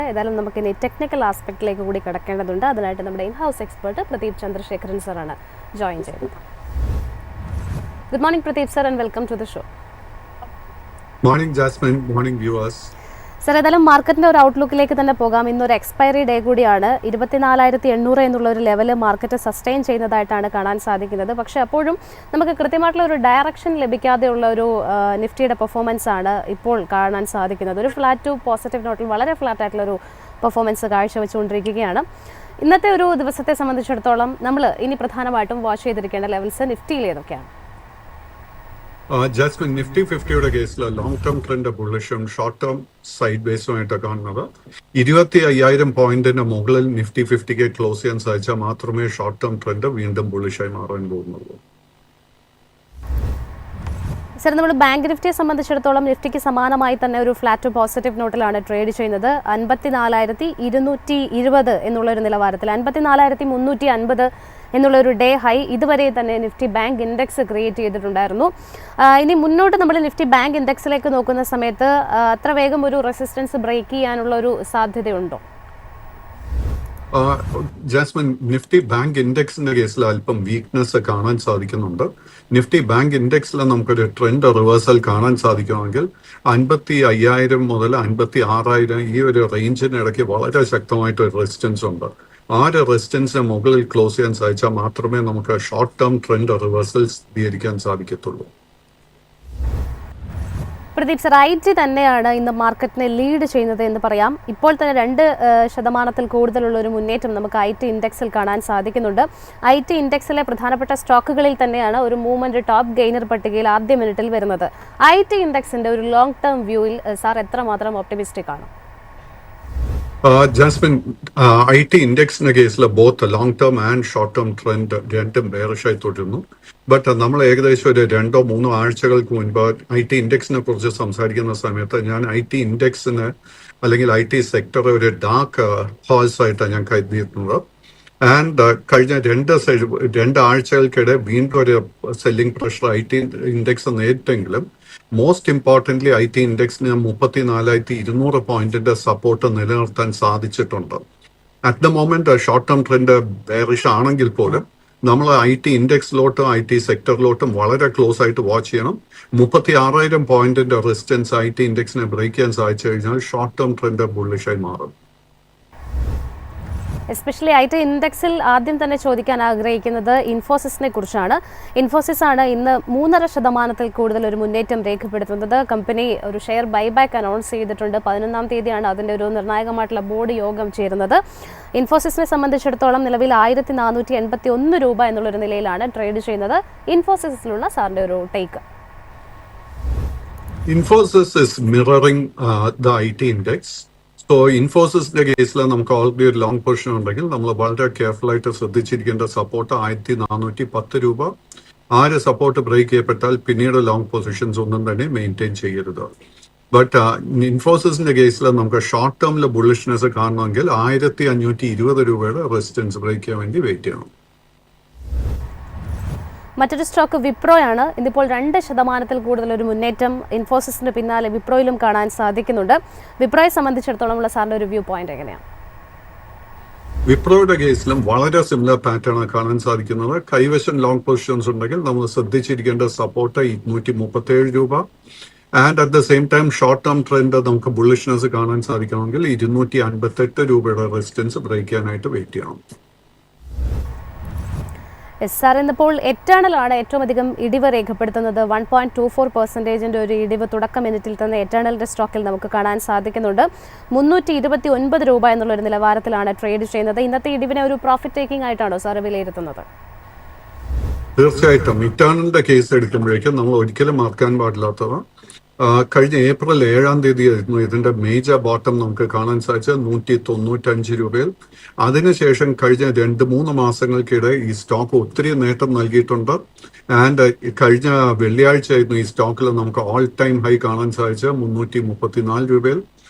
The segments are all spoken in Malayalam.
ഏതായാലും നമുക്ക് ഇനി ടെക്നിക്കൽ ആസ്പെക്റ്റിലേക്ക് കൂടി കിടക്കേണ്ടതുണ്ട്. അതിനായിട്ട് നമ്മുടെ ഇൻ-ഹൗസ് എക്സ്പെർട്ട് പ്രദീപ് ചന്ദ്രശേഖരൻ സാറാണ് ജോയിൻ ചെയ്യുന്നത്. Good morning Pradeep sir and welcome to the show. Morning Jasmine, morning viewers. Sir, ഏതായാലും മാർക്കറ്റിന്റെ ഒരു ഔട്ട്ലുക്കിലേക്ക് തന്നെ പോകാം. ഇന്നൊരു എക്സ്പയറി ഡേ കൂടിയാണ്. 24,800 എന്നുള്ള ഒരു ലെവല് മാർക്കറ്റ് സസ്റ്റെയിൻ ചെയ്യുന്നതായിട്ടാണ് കാണാൻ സാധിക്കുന്നത്. പക്ഷേ അപ്പോഴും നമുക്ക് കൃത്യമായിട്ടുള്ള ഒരു ഡയറക്ഷൻ ലഭിക്കാതെയുള്ള ഒരു നിഫ്റ്റിയുടെ പെർഫോമൻസ് ആണ് ഇപ്പോൾ കാണാൻ സാധിക്കുന്നത്. ഒരു ഫ്ലാറ്റ് ടു പോസിറ്റീവ് നോട്ടിൽ വളരെ ഫ്ലാറ്റ് ആയിട്ടുള്ള ഒരു പെർഫോമൻസ് കാഴ്ചവെച്ചുകൊണ്ടിരിക്കുകയാണ്. ഇന്നത്തെ ഒരു ദിവസത്തെ സംബന്ധിച്ചിടത്തോളം നമ്മൾ ഇനി പ്രധാനമായിട്ടും വാച്ച് ചെയ്തിരിക്കേണ്ട ലെവൽസ് നിഫ്റ്റിയിൽ ഏതൊക്കെയാണ്? ജാസ്മിൻ, നിഫ്റ്റി 50യുടെ കേസിൽ ലോങ് ടേം ട്രെൻഡ് ബുള്ളിഷും ഷോർട്ട് ടേം സൈഡ് ബേസുമായിട്ട് കാണുന്നത്. 25,000 പോയിന്റിന് മുകളിൽ നിഫ്റ്റി 50 ക്ലോസ് ചെയ്യാൻ സാധിച്ചാൽ മാത്രമേ ഷോർട്ട് ടേം ട്രെൻഡ് വീണ്ടും ബുള്ളിഷായി മാറാൻ പോകുന്നുള്ളൂ. സർ, നമ്മൾ ബാങ്ക് നിഫ്റ്റിയെ സംബന്ധിച്ചിടത്തോളം നിഫ്റ്റിക്ക് സമാനമായി തന്നെ ഒരു ഫ്ലാറ്റ് ടു പോസിറ്റീവ് നോട്ടിലാണ് ട്രേഡ് ചെയ്യുന്നത്. 54,220 എന്നുള്ളൊരു നിലവാരത്തിൽ 54,350 എന്നുള്ളൊരു ഡേ ഹൈ ഇതുവരെ തന്നെ നിഫ്റ്റി ബാങ്ക് ഇൻഡെക്സ് ക്രിയേറ്റ് ചെയ്തിട്ടുണ്ടായിരുന്നു. ഇനി മുന്നോട്ട് നമ്മൾ നിഫ്റ്റി ബാങ്ക് ഇൻഡെക്സിലേക്ക് നോക്കുന്ന സമയത്ത് അത്ര വേഗം ഒരു റെസിസ്റ്റൻസ് ബ്രേക്ക് ചെയ്യാനുള്ള ഒരു സാധ്യതയുണ്ടോ? ജാസ്മിൻ, നിഫ്റ്റി ബാങ്ക് ഇൻഡെക്സിന്റെ കേസിൽ അല്പം വീക്ക്നെസ് കാണാൻ സാധിക്കുന്നുണ്ട്. നിഫ്റ്റി ബാങ്ക് ഇൻഡെക്സിൽ നമുക്കൊരു ട്രെൻഡ് റിവേഴ്സൽ കാണാൻ സാധിക്കുമെങ്കിൽ 55,000 മുതൽ 56,000 ഈ ഒരു റേഞ്ചിനിടയ്ക്ക് വളരെ ശക്തമായിട്ട് റെസിസ്റ്റൻസ് ഉണ്ട്. ആ ഒരു റെസിസ്റ്റൻസിന് മുകളിൽ ക്ലോസ് ചെയ്യാൻ സാധിച്ചാൽ മാത്രമേ നമുക്ക് ഷോർട്ട് ടേം ട്രെൻഡ് റിവേഴ്സൽ സ്ഥിരീകരിക്കാൻ സാധിക്കത്തുള്ളൂ. പ്രദീപ് സർ, IT തന്നെയാണ് ഇന്ന് മാർക്കറ്റിനെ ലീഡ് ചെയ്യുന്നത് എന്ന് പറയാം. ഇപ്പോൾ തന്നെ 2% കൂടുതലുള്ള ഒരു മുന്നേറ്റം നമുക്ക് IT ഇൻഡെക്സിൽ കാണാൻ സാധിക്കുന്നുണ്ട്. IT ഇൻഡെക്സിലെ പ്രധാനപ്പെട്ട സ്റ്റോക്കുകളിൽ തന്നെയാണ് ഒരു മൂവ്മെന്റ് ടോപ്പ് ഗെയിനർ പട്ടികയിൽ ആദ്യ മിനിറ്റിൽ വരുന്നത്. IT ഇൻഡെക്സിന്റെ ഒരു ലോങ് ടേം വ്യൂവിൽ സാർ എത്രമാത്രം ഓപ്റ്റിമിസ്റ്റിക് ആണ്? ജാസ്മിൻ, IT ഇൻഡെക്സിന്റെ കേസിൽ both long term and short term trend രണ്ടും ബെയറിഷായി തുടരുന്നു. ബട്ട് നമ്മൾ ഏകദേശം ഒരു 2-3 ആഴ്ചകൾക്ക് മുൻപ് IT ഇൻഡെക്സിനെ കുറിച്ച് സംസാരിക്കുന്ന സമയത്ത് ഞാൻ IT ഇൻഡെക്സിന് അല്ലെങ്കിൽ IT സെക്ടർ ഒരു ഡാർക്ക് ഹോൾസ് ആയിട്ടാണ് ഞാൻ കരുതിയിരുന്നത്. ആൻഡ് കഴിഞ്ഞ 2 ആഴ്ചകൾക്കിടെ വീണ്ടും ഒരു സെല്ലിംഗ് പ്രഷർ IT ഇൻഡെക്സ് നേരിട്ടെങ്കിലും മോസ്റ്റ് ഇമ്പോർട്ടൻ്റ്ലി IT ഇൻഡെക്സിന് 34,200 പോയിന്റിന്റെ സപ്പോർട്ട് നിലനിർത്താൻ സാധിച്ചിട്ടുണ്ട്. At the moment short term trend bearish ആണെങ്കിൽ പോലും നമ്മൾ IT ഇൻഡെക്സിലോട്ടും IT സെക്ടറിലോട്ടും വളരെ ക്ലോസ് ആയിട്ട് വാച്ച് ചെയ്യണം. 36,000 പോയിന്റിന്റെ റെസിസ്റ്റൻസ് IT ഇൻഡെക്സിനെ ബ്രേക്ക് ചെയ്യാൻ സാധിച്ചു കഴിഞ്ഞാൽ ഷോർട്ട് ടേം ട്രെൻഡ് ബുള്ളിഷായി മാറും. എസ്പെഷ്യലി IT ഇൻഡെക്സിൽ ആദ്യം തന്നെ ചോദിക്കാൻ ആഗ്രഹിക്കുന്നത് ഇൻഫോസിസിനെ കുറിച്ചാണ്. ഇൻഫോസിസ് ആണ് ഇന്ന് 3.5% കൂടുതൽ ഒരു മുന്നേറ്റം രേഖപ്പെടുത്തുന്നത്. കമ്പനി ഒരു ഷെയർ ബൈബാക്ക് അനൗൺസ് ചെയ്തിട്ടുണ്ട്. 11-ാം തീയതിയാണ് അതിൻ്റെ ഒരു നിർണായകമായിട്ടുള്ള ബോർഡ് യോഗം ചേരുന്നത്. ഇൻഫോസിസിനെ സംബന്ധിച്ചിടത്തോളം നിലവിൽ 1,481 രൂപ എന്നുള്ളൊരു നിലയിലാണ് ട്രേഡ് ചെയ്യുന്നത്. ഇൻഫോസിസിലുള്ള സാറിൻ്റെ ഒരു take? Infosys is mirroring the IT index. So ഇൻഫോസിസിന്റെ കേസിൽ നമുക്ക് ഓൾറെഡി ഒരു ലോങ് പൊസിഷൻ ഉണ്ടെങ്കിൽ നമ്മൾ വളരെ കെയർഫുൾ ആയിട്ട് ശ്രദ്ധിച്ചിരിക്കേണ്ട സപ്പോർട്ട് 1,410 രൂപ. ആ ഒരു സപ്പോർട്ട് ബ്രേക്ക് ചെയ്യപ്പെട്ടാൽ പിന്നീട് ലോങ് പൊസിഷൻസ് ഒന്നും തന്നെ മെയിൻറ്റെയിൻ ചെയ്യരുത്. ബട്ട് ഇൻഫോസിസിന്റെ കേസിൽ നമുക്ക് ഷോർട്ട് ടേമിൽ ബുള്ളിഷ്നെസ് കാണണമെങ്കിൽ 1,520 രൂപയുടെ റെസിസ്റ്റൻസ് ബ്രേക്ക് ചെയ്യാൻ വേണ്ടി വെയിറ്റ് ചെയ്യണം. മറ്റൊരു സ്റ്റോക്ക് വിപ്രോയാണ്. ഇന്നിപ്പോൾ 2% കൂടുതൽ ഒരു മുന്നേറ്റം ഇൻഫോസിസിന് പിന്നാലെ വിപ്രോയിലും കാണാൻ സാധിക്കുന്നുണ്ട്. വിപ്രോയെ സംബന്ധിച്ചിടത്തോളം ഉള്ള സാറിന്റെ ഒരു വ്യൂ പോയിന്റ് എങ്ങനെയാണ്? വിപ്രോയുടെ കേസിലും വളരെ സിമിലർ പാറ്റേൺ കാണാൻ സാധിക്കുന്നത്. കൈവശം ലോങ് പൊസിഷൻസ് ഉണ്ടെങ്കിൽ നമ്മൾ ശ്രദ്ധിച്ചിരിക്കേണ്ട സപ്പോർട്ട് 237 രൂപ. And at the same time short term trend നമുക്ക് ബുള്ളിഷ്നെസ് കാണാൻ സാധിക്കണമെങ്കിൽ 258 രൂപയുടെ റെസിസ്റ്റൻസ് ബ്രേക്ക് ചെയ്യാനായിട്ട് വെയിറ്റ് ചെയ്യണം. സാർ, ഇന്നിപ്പോൾ എറ്റേണലാണ് ഏറ്റവും അധികം ഇടിവ് രേഖപ്പെടുത്തുന്നത്. 1.24% ഒരു ഇടിവ് തുടക്ക മിനിറ്റിൽ തന്നെ എറ്റേണലിന്റെ സ്റ്റോക്കിൽ നമുക്ക് കാണാൻ സാധിക്കുന്നുണ്ട്. 329 രൂപ എന്നുള്ളൊരു നിലവാരത്തിലാണ് ട്രേഡ് ചെയ്യുന്നത്. ഇന്നത്തെ ഇടിവിനെ ഒരു പ്രോഫിറ്റ് ടേക്കിംഗ് ആയിട്ടാണോ സാർ വിലയിരുത്തുന്നത്? തീർച്ചയായിട്ടും ഇറ്റേണലിന്റെ കേസ് എടുക്കുമ്പോഴേക്കും നമ്മൾ ഒരിക്കലും മറക്കാൻ പാടില്ലാത്തത് കഴിഞ്ഞ ഏപ്രിൽ 7-ാം തീയതി ആയിരുന്നു ഇതിന്റെ മേജർ ബോട്ടം നമുക്ക് കാണാൻ സാധിച്ചത് 195 രൂപയിൽ. അതിനുശേഷം കഴിഞ്ഞ 2-3 മാസങ്ങൾക്കിടെ ഈ സ്റ്റോക്ക് ഒത്തിരി നേട്ടം നൽകിയിട്ടുണ്ട്. ആൻഡ് കഴിഞ്ഞ വെള്ളിയാഴ്ച ആയിരുന്നു ഈ സ്റ്റോക്കിൽ നമുക്ക് ഓൾ ടൈം ഹൈ കാണാൻ സാധിച്ചത് 334 രൂപയിൽ.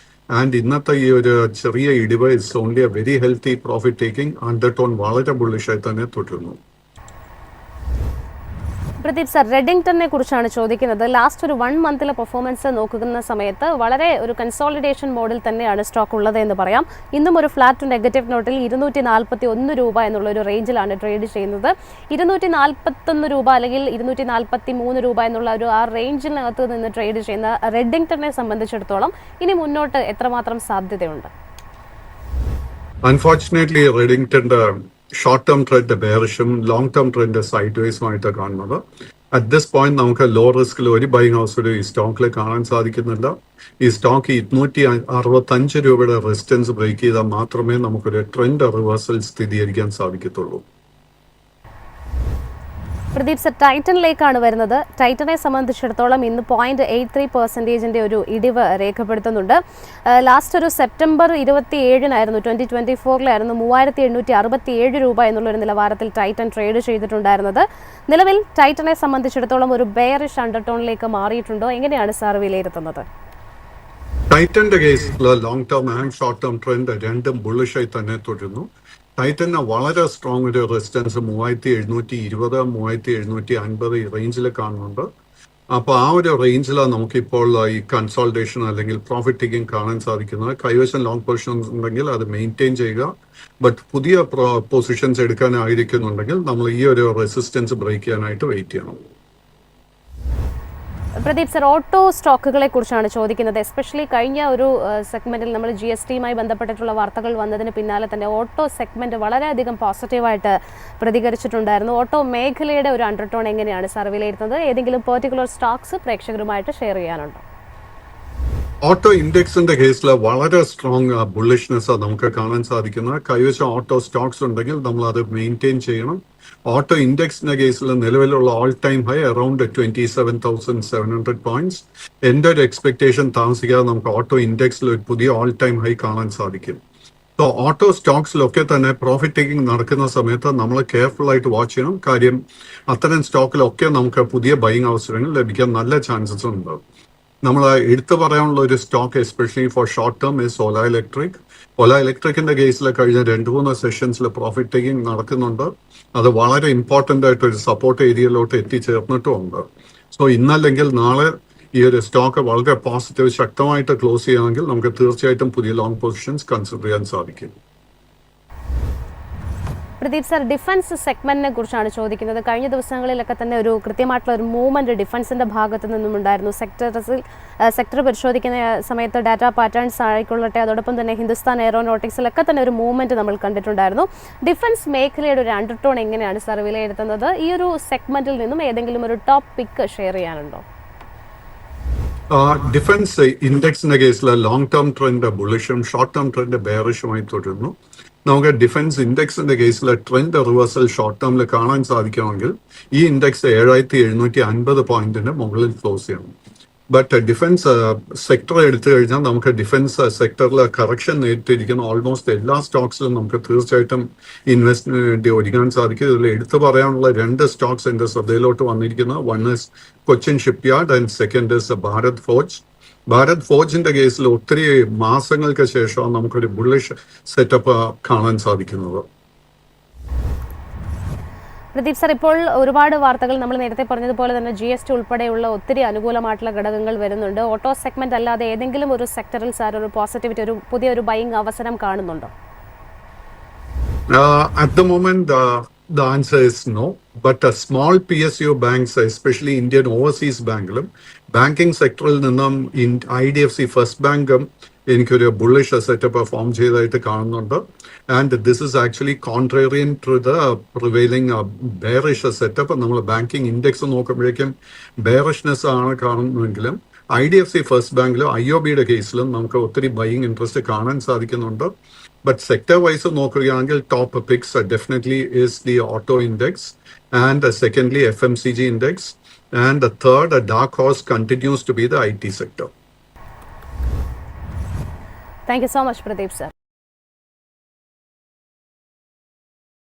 ആൻഡ് ഇന്നത്തെ ഈ ഒരു ചെറിയ ഇടിവ് it's only A very healthy profit taking. Undertone വളരെ ബുള്ളിഷായി തന്നെ തുടരുന്നു. പ്രദീപ് സർ, റെഡിംഗ്ടണിനെ കുറിച്ചാണ് ചോദിക്കുന്നത്. ലാസ്റ്റ് ഒരു 1 മന്തിലെ പെർഫോമൻസ് നോക്കുന്ന സമയത്ത് വളരെ ഒരു കൺസോളിഡേഷൻ മോഡിൽ തന്നെയാണ് സ്റ്റോക്ക് ഉള്ളത് എന്ന് പറയാം. ഇന്നും ഒരു ഫ്ലാറ്റ് ടു നെഗറ്റീവ് നോട്ടിൽ 241 രൂപ എന്നുള്ള ഒരു റേഞ്ചിലാണ് ട്രേഡ് ചെയ്യുന്നത്. 241 രൂപ അല്ലെങ്കിൽ 243 രൂപ എന്നുള്ള ഒരു ആ റേഞ്ചിനകത്ത് നിന്ന് ട്രേഡ് ചെയ്യുന്ന റെഡിംഗ്ടണിനെ സംബന്ധിച്ചിടത്തോളം ഇനി മുന്നോട്ട് എത്രമാത്രം സാധ്യതയുണ്ട്? അൺഫോർച്ചുനേറ്റ്ലി റെഡിംഗ്ടന്റെ ഷോർട്ട് ടേം ട്രെൻഡ് ബെയറിഷും ലോങ് ടേം ട്രെൻഡ് സൈഡ് വേസുമായിട്ട് കാണുന്നത്. അറ്റ് ദിസ് പോയിന്റ് നമുക്ക് ലോ റിസ്കിൽ ഒരു ബൈങ് ഹൗസ് ഈ സ്റ്റോക്കിൽ കാണാൻ സാധിക്കുന്നില്ല. ഈ സ്റ്റോക്ക് 265 രൂപയുടെ റെസിസ്റ്റൻസ് ബ്രേക്ക് ചെയ്താൽ മാത്രമേ നമുക്കൊരു ട്രെൻഡ് റിവേഴ്സൽ സ്ഥിരീകരിക്കാൻ സാധിക്കത്തുള്ളൂ. പ്രദീപ് സർ, ടൈറ്റനിലേക്കാണ് വരുന്നത്. ടൈറ്റനെ സംബന്ധിച്ചിടത്തോളം ഇന്ന് 0.83% ഒരു ഇടിവ് രേഖപ്പെടുത്തുന്നുണ്ട്. ലാസ്റ്റ് ഒരു സെപ്റ്റംബർ 27-നായിരുന്നു 2024-ലായിരുന്നു 3867 രൂപ എന്നുള്ളൊരു നിലവാരത്തിൽ ടൈറ്റൻ ട്രേഡ് ചെയ്തിട്ടുണ്ടായിരുന്നത്. നിലവിൽ ടൈറ്റനെ സംബന്ധിച്ചിടത്തോളം ഒരു ബെയറിഷ് അണ്ടർടോണിലേക്ക് മാറിയിട്ടുണ്ടോ? എങ്ങനെയാണ് സാർ വിലയിരുത്തുന്നത്? ടൈറ്റന്റെ കേസിൽ long term and short term trend രണ്ടും ബുള്ളിഷായി തന്നെ തുടരുന്നു. ടൈറ്റന് വളരെ സ്ട്രോങ് ഒരു റെസിസ്റ്റൻസ് 3720, 3750 ഈ റേഞ്ചിൽ കാണുന്നുണ്ട്. അപ്പോൾ ആ ഒരു റേഞ്ചിലാണ് നമുക്കിപ്പോൾ ഈ കൺസോൾട്ടേഷൻ അല്ലെങ്കിൽ പ്രോഫിറ്റ് ടേക്കിംഗ് കാണാൻ സാധിക്കുന്നത്. കൈവശം ലോങ് പൊസിഷൻസ് ഉണ്ടെങ്കിൽ അത് മെയിൻറ്റെയിൻ ചെയ്യുക. ബട്ട് പുതിയ പൊസിഷൻസ് എടുക്കാനായിരിക്കുന്നുണ്ടെങ്കിൽ നമ്മൾ ഈ ഒരു റെസിസ്റ്റൻസ് ബ്രേക്ക് ചെയ്യാനായിട്ട് വെയിറ്റ് ചെയ്യണം. പ്രദീപ് സർ, ഓട്ടോ സ്റ്റോക്കുകളെ കുറിച്ചാണ് ചോദിക്കുന്നത്. എസ്പെഷ്യലി കഴിഞ്ഞ ഒരു സെഗ്മെന്റിൽ നമ്മൾ GSTയുമായി ബന്ധപ്പെട്ടിട്ടുള്ള വാർത്തകൾ വന്നതിന് പിന്നാലെ തന്നെ ഓട്ടോ സെഗ്മെന്റ് വളരെയധികം പോസിറ്റീവായിട്ട് പ്രതികരിച്ചിട്ടുണ്ടായിരുന്നു. ഓട്ടോ മേഖലയുടെ ഒരു അണ്ടർടോൺ എങ്ങനെയാണ് സാർ വിലയിരുത്തുന്നത്? ഏതെങ്കിലും പെർട്ടിക്കുലർ സ്റ്റോക്സ് പ്രേക്ഷകരുമായിട്ട് ഷെയർ ചെയ്യാനുണ്ടോ? ഓട്ടോ ഇൻഡെക്സിന്റെ കേസിൽ വളരെ സ്ട്രോങ് ബുള്ളിഷ്നെസ് നമുക്ക് കാണാൻ സാധിക്കുന്നത്. കൈവശം ഓട്ടോ സ്റ്റോക്സ് ഉണ്ടെങ്കിൽ നമ്മൾ അത് മെയിൻറ്റെയിൻ ചെയ്യണം. ഓട്ടോ ഇൻഡെക്സിന്റെ കേസിൽ നിലവിലുള്ള all time high around 27,700 points. എൻ്റെ ഒരു എക്സ്പെക്ടേഷൻ താമസിക്കാതെ നമുക്ക് ഓട്ടോ ഇൻഡെക്സിൽ ഒരു പുതിയ ഓൾ ടൈം ഹൈ കാണാൻ സാധിക്കും. സോ ഓട്ടോ സ്റ്റോക്സിലൊക്കെ തന്നെ പ്രോഫിറ്റ് ടേക്കിംഗ് നടക്കുന്ന സമയത്ത് നമ്മൾ കെയർഫുൾ ആയിട്ട് വാച്ച് ചെയ്യണം. കാര്യം അത്തരം സ്റ്റോക്കിലൊക്കെ നമുക്ക് പുതിയ ബൈങ് അവസരങ്ങൾ ലഭിക്കാൻ നല്ല ചാൻസസ് ഉണ്ട്. നമ്മൾ എടുത്തു പറയാനുള്ള ഒരു stock especially for short term is Ola Electric. Ola ഇലക്ട്രിക്കിന്റെ കേസിൽ കഴിഞ്ഞ 2-3 സെഷൻസിൽ പ്രോഫിറ്റ് ടേക്കിംഗ് നടക്കുന്നുണ്ട്. അത് വളരെ ഇമ്പോർട്ടൻ്റ് ആയിട്ട് ഒരു സപ്പോർട്ട് ഏരിയയിലോട്ട് എത്തിച്ചേർന്നിട്ടുമുണ്ട്. സോ ഇന്നല്ലെങ്കിൽ നാളെ ഈ ഒരു സ്റ്റോക്ക് വളരെ പോസിറ്റീവ് ശക്തമായിട്ട് ക്ലോസ് ചെയ്യുകയാണെങ്കിൽ നമുക്ക് തീർച്ചയായിട്ടും പുതിയ ലോങ് പൊസിഷൻസ് കൺസിഡർ ചെയ്യാൻ സാധിക്കും. പ്രദീപ് സർ, ഡിഫൻസ് സെഗ്മെന്റിനെ കുറിച്ചാണ് ചോദിക്കുന്നത്. കഴിഞ്ഞ ദിവസങ്ങളിലൊക്കെ തന്നെ ഒരു കൃത്യമായിട്ടുള്ള ഒരു മൂവ്മെന്റ് ഡിഫൻസിന്റെ ഭാഗത്തു നിന്നും ഉണ്ടായിരുന്നു. സെക്ടർ പരിശോധിക്കുന്ന സമയത്ത് ഡാറ്റ പാറ്റേൺസ് ആയിക്കൊള്ളട്ടെ, അതോടൊപ്പം തന്നെ ഹിന്ദുസ്ഥാൻ എയറോനോട്ടിക്സിലൊക്കെ തന്നെ ഒരു മൂവ്മെന്റ് നമ്മൾ കണ്ടിട്ടുണ്ടായിരുന്നു. ഡിഫൻസ് മേഖലയുടെ ഒരു അണ്ടർടോൺ എങ്ങനെയാണ് സാർ വിലയിരുത്തുന്നത്? ഈ ഒരു സെഗ്മെന്റിൽ നിന്നും ഏതെങ്കിലും ഒരു ടോപ്പ് പിക്ക് ഷെയർ ചെയ്യാനുണ്ടോ? ഡിഫൻസ് ഇൻഡെക്സിന്റെ കേസിൽ ലോങ് ടേം ട്രെൻഡ് ബുള്ളിഷും ഷോർട്ട് ടേം ട്രെൻഡ് ബെയറിഷുമായി തുടരുന്നു. നമുക്ക് ഡിഫൻസ് ഇൻഡെക്സിന്റെ കേസിൽ ട്രെൻഡ് റിവേഴ്സൽ ഷോർട്ട് ടേമിൽ കാണാൻ സാധിക്കുമെങ്കിൽ ഈ ഇൻഡെക്സ് 7750 പോയിന്റിന് മുകളിൽ ക്ലോസ് ചെയ്യണം. ബട്ട് ഡിഫൻസ് സെക്ടർ എടുത്തു കഴിഞ്ഞാൽ നമുക്ക് ഡിഫൻസ് സെക്ടറിൽ കറക്ഷൻ നേരിട്ടിരിക്കുന്ന ഓൾമോസ്റ്റ് എല്ലാ സ്റ്റോക്സിലും നമുക്ക് തീർച്ചയായിട്ടും ഇൻവെസ്റ്റ്മെന്റിന് വേണ്ടി ഒരുങ്ങാൻ സാധിക്കും. ഇതിൽ എടുത്തു പറയാനുള്ള 2 സ്റ്റോക്സ് എൻ്റെ ശ്രദ്ധയിലോട്ട് വന്നിരിക്കുന്നത്. One is Cochin Shipyard and second is Bharat Forge. Bharat ഫോർജിന്റെ കേസിൽ ഒത്തിരി മാസങ്ങൾക്ക് ശേഷം നമുക്കൊരു ബുള്ളിഷ് സെറ്റപ്പ് കാണാൻ സാധിക്കുന്നത്. പ്രദീപ് സർ, ഇപ്പോൾ ഒരുപാട് വാർത്തകൾ നമ്മൾ നേരത്തെ പറഞ്ഞതുപോലെ തന്നെ GST ഉൾപ്പെടെയുള്ള ഒത്തിരി അനുകൂലമായിട്ടുള്ള ഘടകങ്ങൾ വരുന്നുണ്ട്. ഓട്ടോ സെഗ്മെന്റ് അല്ലാതെ ഏതെങ്കിലും ഒരു സെക്ടറിൽ സാർ ഒരു പോസിറ്റിവിറ്റി, ഒരു പുതിയൊരു ബൈയിങ് അവസരം കാണുന്നുണ്ടോ? At the moment, the answer is no. But small PSU banks, especially Indian overseas ബാങ്കിലും ബാങ്കിങ് സെക്ടറിൽ നിന്നും IDFC ഫസ്റ്റ് ബാങ്കും എനിക്കൊരു ബുള്ളിഷ് സെറ്റപ്പ് ഫോം ചെയ്തതായിട്ട് കാണുന്നുണ്ട്. And this is actually contrarian to the prevailing bearish setup. നമ്മൾ ബാങ്കിങ് ഇൻഡെക്സ് നോക്കുമ്പോഴേക്കും ബെയറിഷ്നെസ് ആണ് കാണുന്നതെങ്കിലും IDFC ഫസ്റ്റ് ബാങ്കിലും IOBയുടെ കേസിലും നമുക്ക് ഒത്തിരി ബൈയിങ് ഇൻട്രസ്റ്റ് കാണാൻ സാധിക്കുന്നുണ്ട്. But sector-wise നോക്കുകയാണെങ്കിൽ top picks definitely is the auto index, and secondly FMCG index, and the third dark horse continues to be the IT sector. Thank you so much, Pradeep sir.